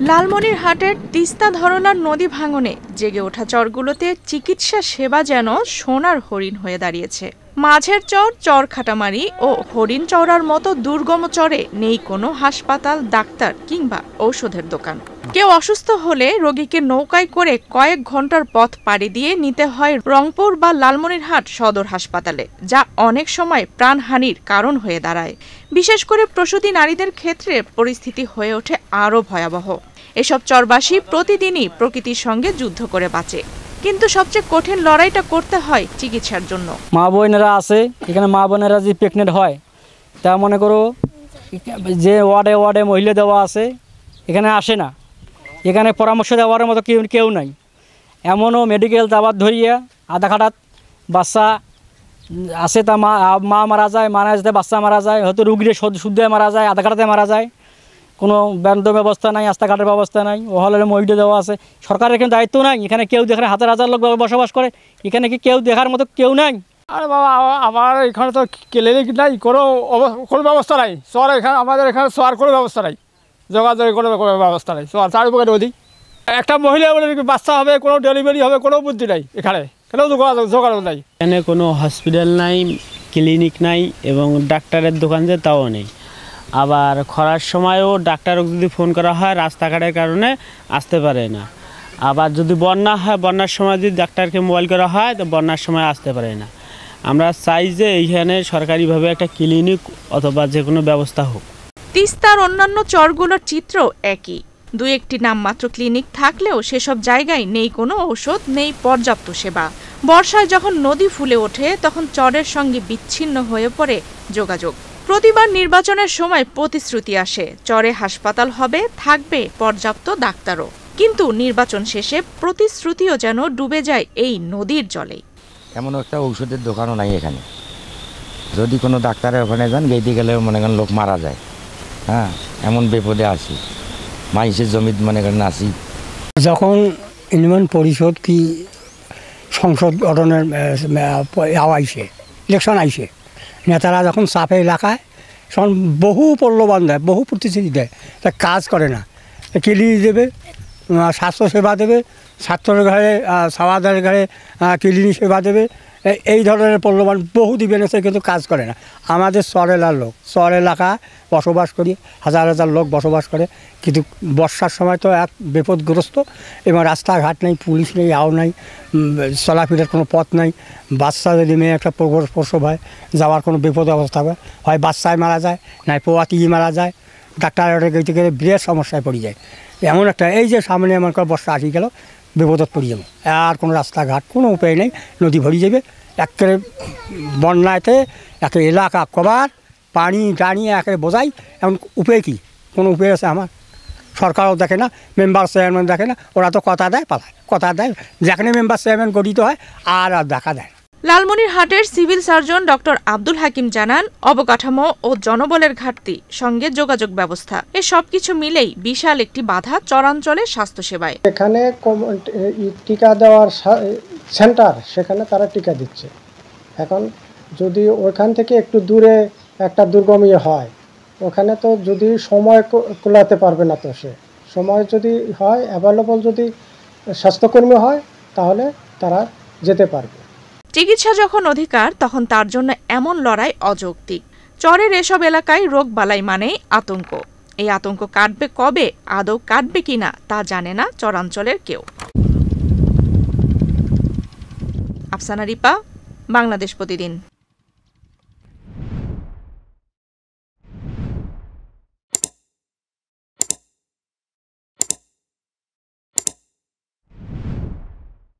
লালমনিরহাটের তিস্তা ধরলার নদী ভাঙনে জেগে ওঠা চরগুলোতে চিকিৎসা সেবা যেন সোনার হরিণ হয়ে দাঁড়িয়েছে। মাঝের চর, চরখাটামারি ও হরিণ চওড়ার মতো দুর্গম চরে নেই কোনো হাসপাতাল, ডাক্তার কিংবা ঔষধের দোকান। কেউ অসুস্থ হলে রোগীকে নৌকায় করে কয়েক ঘন্টার পথ পাড়ি দিয়ে নিতে হয় রংপুর বা লালমনিরহাট সদর হাসপাতালে, যা অনেক সময় প্রাণহানির কারণ হয়ে দাঁড়ায়। বিশেষ করে প্রসূতি নারীদের ক্ষেত্রে পরিস্থিতি হয়ে ওঠে আরও ভয়াবহ। এসব চরবাসী প্রতিদিনই প্রকৃতির সঙ্গে যুদ্ধ করে বাঁচে, কিন্তু সবচেয়ে কঠিন লড়াইটা করতে হয় চিকিৎসার জন্য। মা বোনেরা আছে এখানে, মা বোনেরা যে প্রেগনেন্ট হয়, তা মনে করো যে ওয়ার্ডে ওয়ার্ডে মহিলা দেওয়া আছে, এখানে আসে না। এখানে পরামর্শ দেওয়ার মতো কেউ নাই। এমনও মেডিকেল যাবার ধরিয়া আধা খাটাত বাচ্চা আছে, তা মা মারা যায়, মারা যেতে বাচ্চা মারা যায়, হয়তো রুগীরে শুদ্ধে মারা যায়, আধা খাটাতে মারা যায়। কোনো ব্যান্ড ব্যবস্থা নাই, রাস্তাঘাটের ব্যবস্থা নাই, ওহলের মহিলা দেওয়া আছে। সরকারের এখানে দায়িত্ব নাই। এখানে কেউ যেখানে হাজার হাজার লোক বসবাস করে, এখানে কি কেউ দেখার মতো কেউ নাই? আরে বাবা, আমার এখানে তো ক্লিনিক নাই, কোনো ব্যবস্থা নাই। এখানে আমাদের এখানে কোনো ব্যবস্থা নাই, যোগাযোগের কোনো ব্যবস্থা নাই। চারিপাশে নদী। একটা মহিলা বলে বাচ্চা হবে, কোনো ডেলিভারি হবে, কোনো বুদ্ধি নাই। এখানে যোগাযোগ নাই। এখানে কোনো হসপিটাল নাই, ক্লিনিক নাই এবং ডাক্তারের দোকান যে তাও নেই। আবার খরার সময়ও ডাক্তারকে যদি ফোন করা হয় রাস্তাঘাটের কারণে আসতে পারে না। আবার যদি বন্যা হয়, বন্যার সময় যদি ডাক্তারকে মোবাইল করা হয় তো বন্যার সময় আসতে পারে না। আমরা চাই যে এইখানে সরকারিভাবে একটা ক্লিনিক অথবা যে কোনো ব্যবস্থা হোক। তিস্তার অন্যান্য চরগুলোর চিত্র একই। দু একটি নামমাত্র ক্লিনিক থাকলেও সেসব জায়গায় নেই কোনো ঔষধ, নেই পর্যাপ্ত সেবা। বর্ষায় যখন নদী ফুলে ওঠে তখন চরের সঙ্গে বিচ্ছিন্ন হয়ে পড়ে যোগাযোগ। প্রতিবার নির্বাচনের সময় প্রতিশ্রুতি আসে, চরে হাসপাতাল হবে, থাকবে পর্যাপ্ত ডাক্তারও। কিন্তু নির্বাচন শেষে প্রতিশ্রুতিও যেন ডুবে যায় এই নদীর জলে। এমন একটা ঔষধের দোকানও নাই এখানে। যদি কোনো ডাক্তারের ওখানে যান, গেতে গেলে মনে করেন লোক মারা যায়। হ্যাঁ, এমন বিপদে আসি, মাইসের জমি মনে করেন আসি। যখন ইউনিয়ন পরিষদ কি সংসদ গঠনের আইসে, ইলেকশন আইসে, নেতারা যখন চাপে এলাকায় তখন বহু প্রলোভন দেয়, বহু প্রতিশ্রুতি দেয়, তা কাজ করে না। ক্লিনিক দেবে, স্বাস্থ্যসেবা দেবে, ছাত্রের ঘরে সাওয়াদের ঘরে ক্লিনিক সেবা দেবে, এই ধরনের প্রলোভন বহু দিবে না, কিন্তু কাজ করে না। আমাদের চর এলাকা বসবাস করি, হাজার হাজার লোক বসবাস করে, কিন্তু বর্ষার সময় তো এক বিপদগ্রস্ত এবং রাস্তাঘাট নেই, পুলিশ নেই, আও নাই, চলাফেরার কোনো পথ নাই। বাচ্চা যদি মেয়ে একটা প্রসব হয়, যাওয়ার কোনো বিপদ অবস্থা হয় বাচ্চায় মারা যায়, নাই পোয়াতি মারা যায়, ডাক্তারের গেতে গেলে বিরাট সমস্যায় পড়ে যায়। এমন একটা এই যে সামনে এমন করে বর্ষা আসি গেল, বিপদত পড়ে যাবো। আর কোনো রাস্তাঘাট কোনো উপায় নেই, নদী ভরে যাবে। একেবারে বন্যাতে একটা এলাকা কবার পানি টানি একেবারে বোঝাই। এমন উপায় কি? কোনো উপায় আছে আমার? সরকারও দেখে না, মেম্বার চেয়ারম্যান দেখে না, ওরা তো কথা দেয়, পালায়, কথা দেয়, যেখানে মেম্বার চেয়ারম্যান গঠিত হয় আর দেখা দেয়। লালমনিরহাটের civil surgeon doctor Abdul Hakim জানান, অবকাঠামো ও জনবলের ঘাটতি, সঙ্গে যোগাযোগ ব্যবস্থা, এ সবকিছু মিলেই বিশাল একটি বাধা চরাঞ্চলের স্বাস্থ্যসেবায়। এখানে টিকা দেওয়ার সেন্টার, সেখানে তারা টিকা দিচ্ছে। এখন যদি ওইখান থেকে একটু দূরে একটা দুর্গম হয়, ওখানে তো যদি সময় কুলাতে পারবে না, তো সে সময় যদি হয়, অ্যাভেলেবল যদি স্বাস্থ্যকর্মী হয়, তাহলে তারা যেতে পারবে। চিকিৎসা যখন অধিকার, তখন তার জন্য এমন লড়াই অযৌক্তিক। চরের এসব এলাকায় রোগ বালাই মানেই আতঙ্ক। এই আতঙ্ক কাটবে কবে, আদৌ কাটবে কিনা তা জানে না চরাঞ্চলের কেউ। আফসানা রিপা, বাংলাদেশ প্রতিদিন।